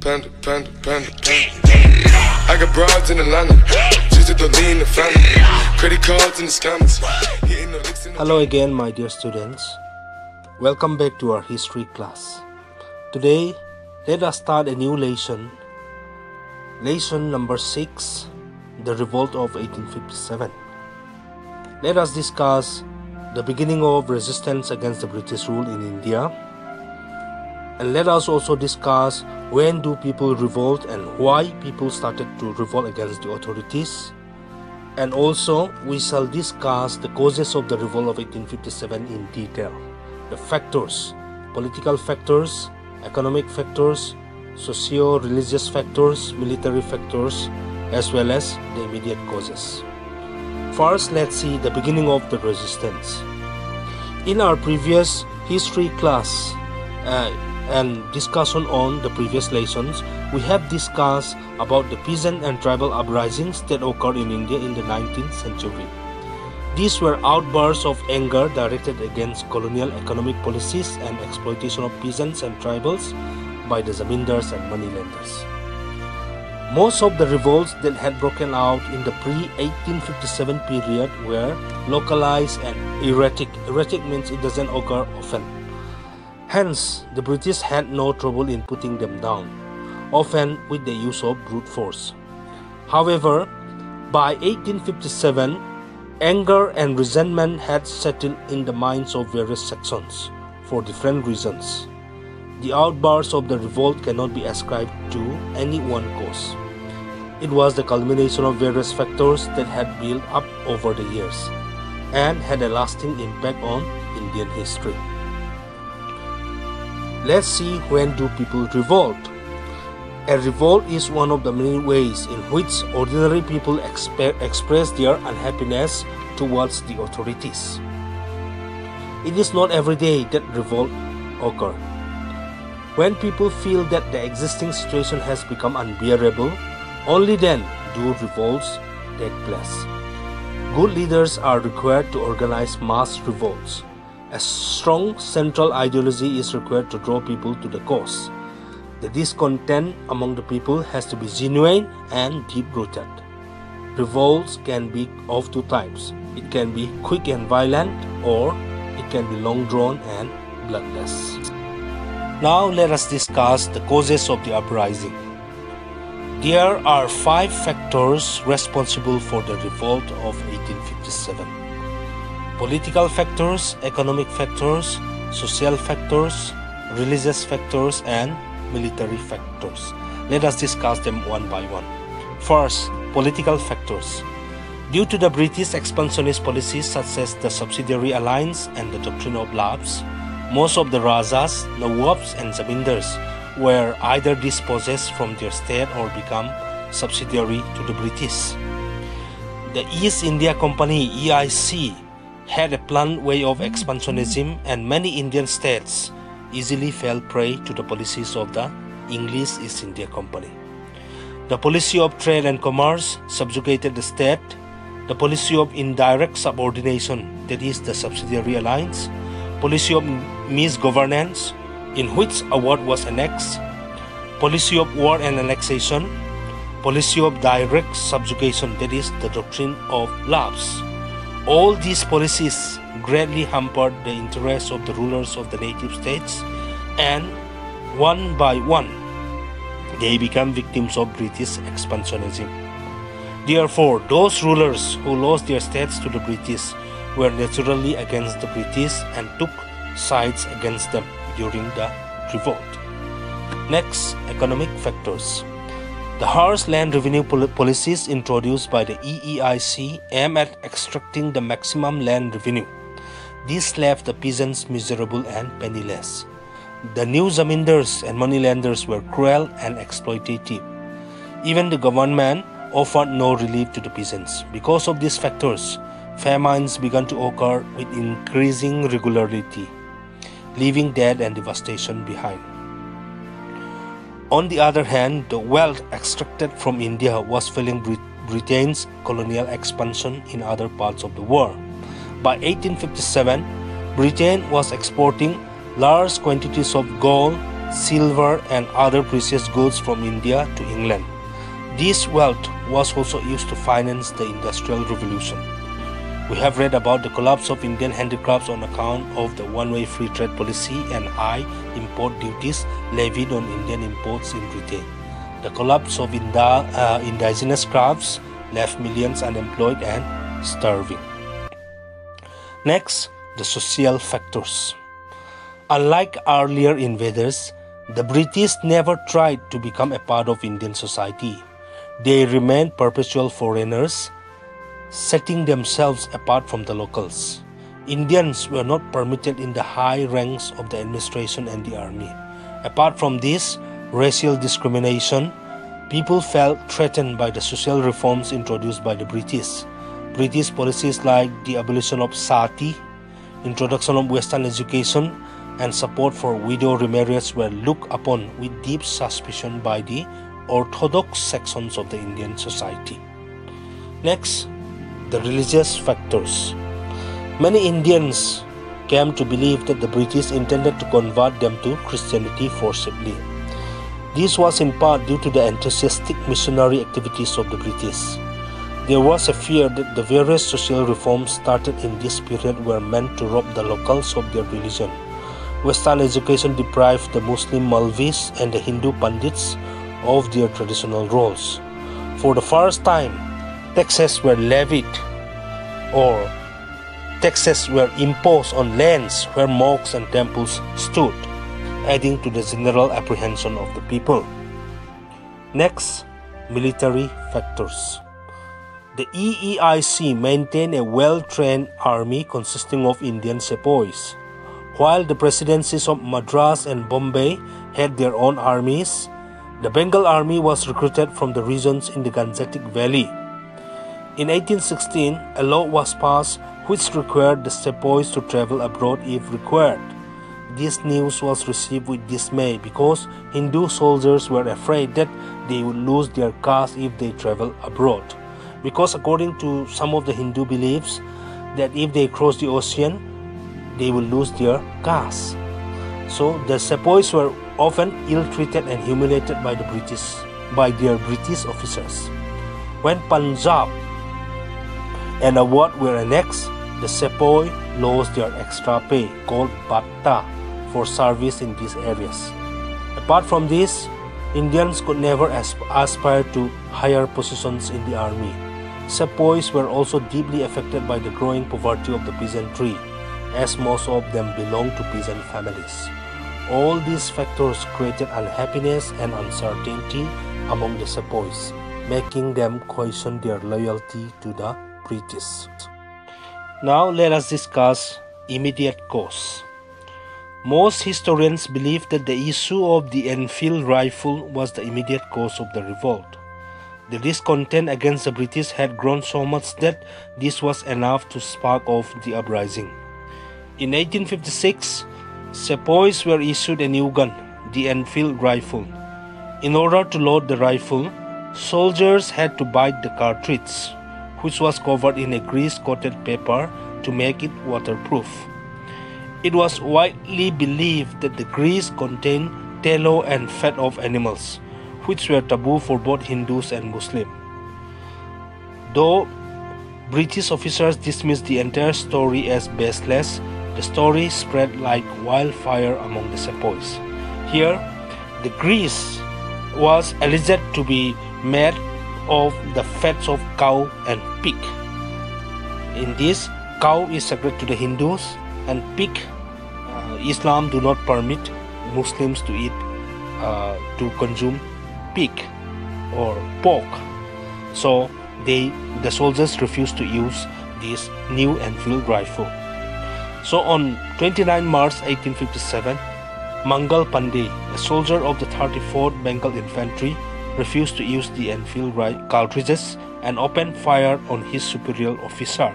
Panda. I got broads in Atlanta, just to lean the family. Credit cards in the scammers. Hello again, my dear students. Welcome back to our history class. Today, let us start a new lesson. Lesson number 6, the Revolt of 1857. Let us discuss the beginning of resistance against the British rule in India. And let us also discuss when do people revolt and why people started to revolt against the authorities. And also we shall discuss the causes of the revolt of 1857 in detail. The factors, political factors, economic factors, socio-religious factors, military factors, as well as the immediate causes. First, let's see the beginning of the resistance. In our previous history class and discussion on the previous lessons, we have discussed about the peasant and tribal uprisings that occurred in India in the 19th century. These were outbursts of anger directed against colonial economic policies and exploitation of peasants and tribals by the zamindars and moneylenders. Most of the revolts that had broken out in the pre-1857 period were localized and erratic. Erratic means it doesn't occur often. Hence, the British had no trouble in putting them down, often with the use of brute force. However, by 1857, anger and resentment had settled in the minds of various sections for different reasons. The outbursts of the revolt cannot be ascribed to any one cause. It was the culmination of various factors that had built up over the years and had a lasting impact on Indian history. Let's see when do people revolt. A revolt is one of the many ways in which ordinary people express their unhappiness towards the authorities. It is not every day that revolt occurs. When people feel that the existing situation has become unbearable, only then do revolts take place. Good leaders are required to organize mass revolts. A strong central ideology is required to draw people to the cause. The discontent among the people has to be genuine and deep-rooted. Revolts can be of two types. It can be quick and violent, or it can be long-drawn and bloodless. Now let us discuss the causes of the uprising. There are 5 factors responsible for the revolt of 1857. Political factors, economic factors, social factors, religious factors, and military factors. Let us discuss them one by one. First, political factors. Due to the British expansionist policies such as the subsidiary alliance and the doctrine of lapse, most of the Rajas, Nawabs, and Zamindars were either dispossessed from their state or become subsidiary to the British. The East India Company (EIC) had a planned way of expansionism, and many Indian states easily fell prey to the policies of the English East India Company. The policy of trade and commerce subjugated the state. The policy of indirect subordination, that is the subsidiary alliance. Policy of misgovernance, in which a ward was annexed. Policy of war and annexation. Policy of direct subjugation, that is the doctrine of lapse. All these policies greatly hampered the interests of the rulers of the native states, and one by one they became victims of British expansionism. Therefore, those rulers who lost their states to the British were naturally against the British and took sides against them during the revolt. Next, economic factors. The harsh land revenue policies introduced by the EEIC aim at extracting the maximum land revenue. This left the peasants miserable and penniless. The new zamindars and moneylenders were cruel and exploitative. Even the government offered no relief to the peasants. Because of these factors, famines began to occur with increasing regularity, leaving death and devastation behind. On the other hand, the wealth extracted from India was fueling Britain's colonial expansion in other parts of the world. By 1857, Britain was exporting large quantities of gold, silver and other precious goods from India to England. This wealth was also used to finance the Industrial Revolution. We have read about the collapse of Indian handicrafts on account of the one-way free trade policy and high import duties levied on Indian imports in Britain. The collapse of indigenous crafts left millions unemployed and starving. Next, the social factors. Unlike earlier invaders, the British never tried to become a part of Indian society. They remained perpetual foreigners, setting themselves apart from the locals. Indians were not permitted in the high ranks of the administration and the army. Apart from this racial discrimination, people felt threatened by the social reforms introduced by the British. British policies like the abolition of sati, introduction of Western education, and support for widow remarriage were looked upon with deep suspicion by the orthodox sections of the Indian society. Next, the religious factors. Many Indians came to believe that the British intended to convert them to Christianity forcibly. This was in part due to the enthusiastic missionary activities of the British. There was a fear that the various social reforms started in this period were meant to rob the locals of their religion. Western education deprived the Muslim Maulvis and the Hindu Pandits of their traditional roles. For the first time, taxes were levied or taxes were imposed on lands where mosques and temples stood, adding to the general apprehension of the people. Next, military factors. The EEIC maintained a well-trained army consisting of Indian sepoys. While the presidencies of Madras and Bombay had their own armies, the Bengal army was recruited from the regions in the Gangetic Valley. In 1816, a law was passed which required the sepoys to travel abroad if required. This news was received with dismay because Hindu soldiers were afraid that they would lose their caste if they traveled abroad. Because according to some of the Hindu beliefs, that if they cross the ocean, they will lose their caste. So the sepoys were often ill-treated and humiliated by their British officers. When Punjab and Awadh were annexed, the sepoy lost their extra pay called bhatta for service in these areas. Apart from this, Indians could never aspire to higher positions in the army. Sepoys were also deeply affected by the growing poverty of the peasantry, as most of them belonged to peasant families. All these factors created unhappiness and uncertainty among the sepoys, making them question their loyalty to the British. Now let us discuss immediate cause. Most historians believe that the issue of the Enfield rifle was the immediate cause of the revolt. The discontent against the British had grown so much that this was enough to spark off the uprising. In 1856, sepoys were issued a new gun, the Enfield rifle. In order to load the rifle, soldiers had to bite the cartridge, which was covered in a grease-coated paper to make it waterproof. It was widely believed that the grease contained tallow and fat of animals, which were taboo for both Hindus and Muslims. Though British officers dismissed the entire story as baseless, the story spread like wildfire among the sepoys. Here, the grease was alleged to be made of the fats of cow and pig. In this, cow is sacred to the Hindus, and pig, Islam do not permit Muslims to eat, to consume pig or pork. So the soldiers refused to use this new Enfield rifle. So on 29 March 1857, Mangal Pandey, a soldier of the 34th Bengal Infantry, refused to use the Enfield cartridges and opened fire on his superior officer.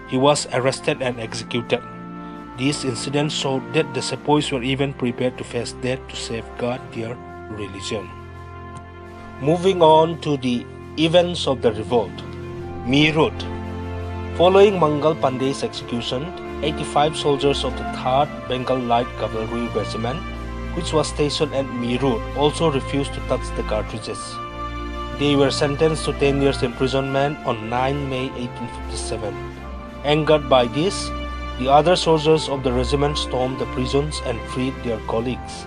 He was arrested and executed. This incident showed that the sepoys were even prepared to face death to safeguard their religion. Moving on to the events of the revolt. Meerut. Following Mangal Pandey's execution, 85 soldiers of the 3rd Bengal Light Cavalry Regiment, which was stationed at Meerut, also refused to touch the cartridges. They were sentenced to 10 years imprisonment on 9 May 1857. Angered by this, the other soldiers of the regiment stormed the prisons and freed their colleagues.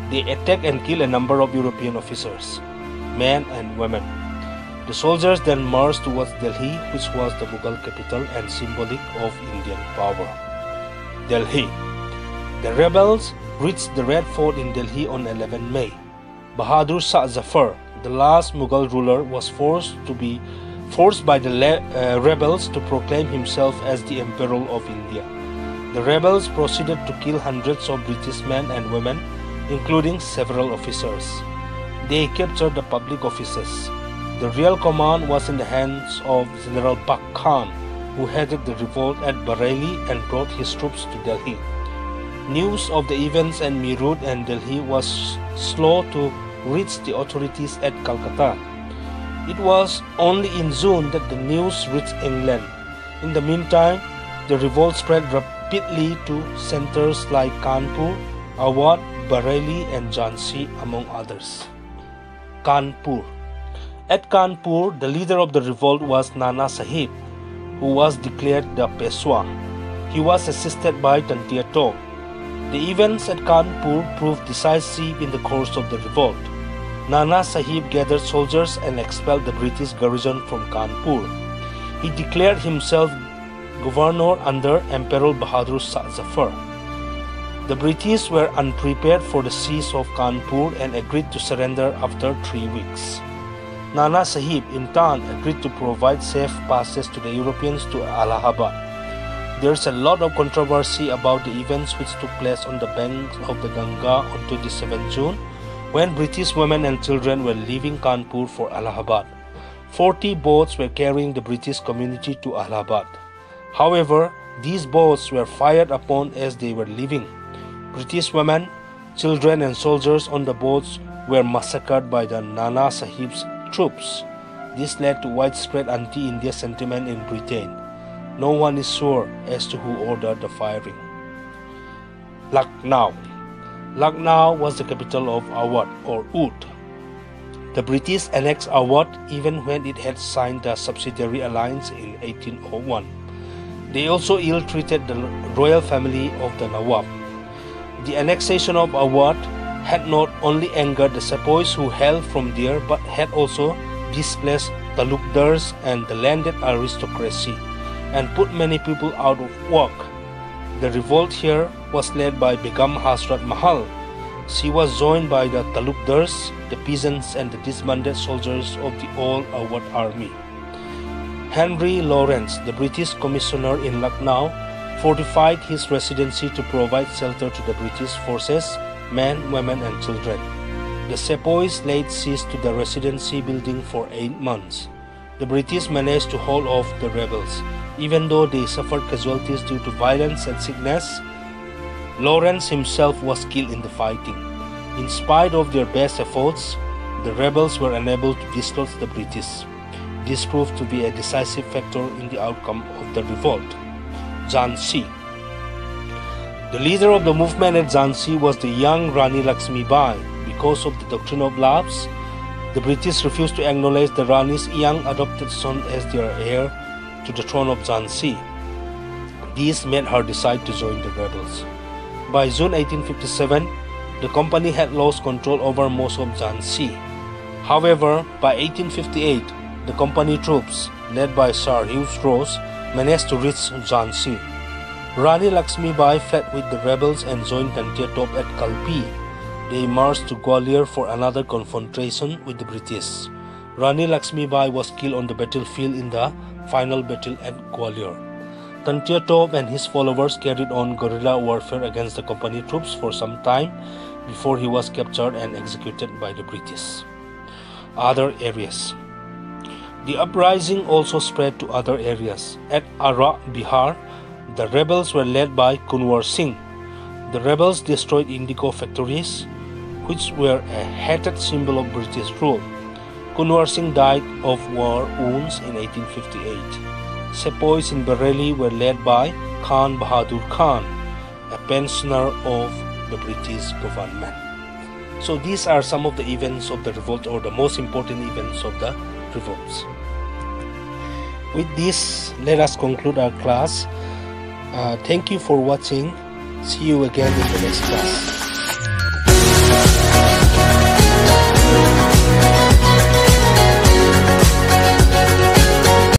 They attacked and killed a number of European officers, men and women. The soldiers then marched towards Delhi, which was the Mughal capital and symbolic of Indian power. Delhi. The rebels reached the Red Fort in Delhi on 11 May. Bahadur Shah Zafar, the last Mughal ruler, was forced by the rebels to proclaim himself as the Emperor of India. The rebels proceeded to kill hundreds of British men and women, including several officers. They captured the public offices. The real command was in the hands of General Bak Khan, who headed the revolt at Bareilly and brought his troops to Delhi. News of the events in Meerut and Delhi was slow to reach the authorities at Calcutta. It was only in June that the news reached England. In the meantime, the revolt spread rapidly to centers like Kanpur, Awadh, Bareilly and Jhansi, among others. Kanpur. At Kanpur, the leader of the revolt was Nana Sahib, who was declared the Peshwa. He was assisted by Tantia Top. The events at Kanpur proved decisive in the course of the revolt. Nana Sahib gathered soldiers and expelled the British garrison from Kanpur. He declared himself governor under Emperor Bahadur Shah Zafar. The British were unprepared for the siege of Kanpur and agreed to surrender after 3 weeks. Nana Sahib in turn agreed to provide safe passes to the Europeans to Allahabad. There is a lot of controversy about the events which took place on the banks of the Ganga on 27 June when British women and children were leaving Kanpur for Allahabad. 40 boats were carrying the British community to Allahabad. However, these boats were fired upon as they were leaving. British women, children and soldiers on the boats were massacred by the Nana Sahib's troops. This led to widespread anti-India sentiment in Britain. No one is sure as to who ordered the firing. Lucknow. Lucknow was the capital of Awadh or Oud. The British annexed Awadh even when it had signed the subsidiary alliance in 1801. They also ill-treated the royal family of the Nawab. The annexation of Awadh had not only angered the sepoys who hailed from there but had also displaced talukdars and the landed aristocracy and put many people out of work. The revolt here was led by Begum Hasrat Mahal. She was joined by the talukdars, the peasants and the disbanded soldiers of the old Awadh army. Henry Lawrence, the British commissioner in Lucknow, fortified his residency to provide shelter to the British forces, men, women and children. The sepoys laid siege to the residency building for 8 months. The British managed to hold off the rebels. Even though they suffered casualties due to violence and sickness, Lawrence himself was killed in the fighting. In spite of their best efforts, the rebels were unable to dislodge the British. This proved to be a decisive factor in the outcome of the revolt. Jhansi. The leader of the movement at Jhansi was the young Rani Lakshmi Bai. Because of the doctrine of lapse, the British refused to acknowledge the Rani's young adopted son as their heir to the throne of Jhansi. This made her decide to join the rebels. By June 1857, the company had lost control over most of Jhansi. However, by 1858, the company troops, led by Sir Hugh Ross, managed to reach Jhansi. Rani Lakshmi Bai fled with the rebels and joined Tantia Top at Kalpi. They marched to Gwalior for another confrontation with the British. Rani Lakshmi Bai was killed on the battlefield in the final battle at Gwalior. Tantia Top and his followers carried on guerrilla warfare against the company troops for some time before he was captured and executed by the British. Other areas. The uprising also spread to other areas. At Ara, Bihar, the rebels were led by Kunwar Singh. The rebels destroyed indigo factories, which were a hated symbol of British rule. Kunwar Singh died of war wounds in 1858. Sepoys in Bareilly were led by Khan Bahadur Khan, a pensioner of the British government. So these are some of the events of the revolt, or the most important events of the revolts. With this, let us conclude our class. Thank you for watching. See you again in the next class.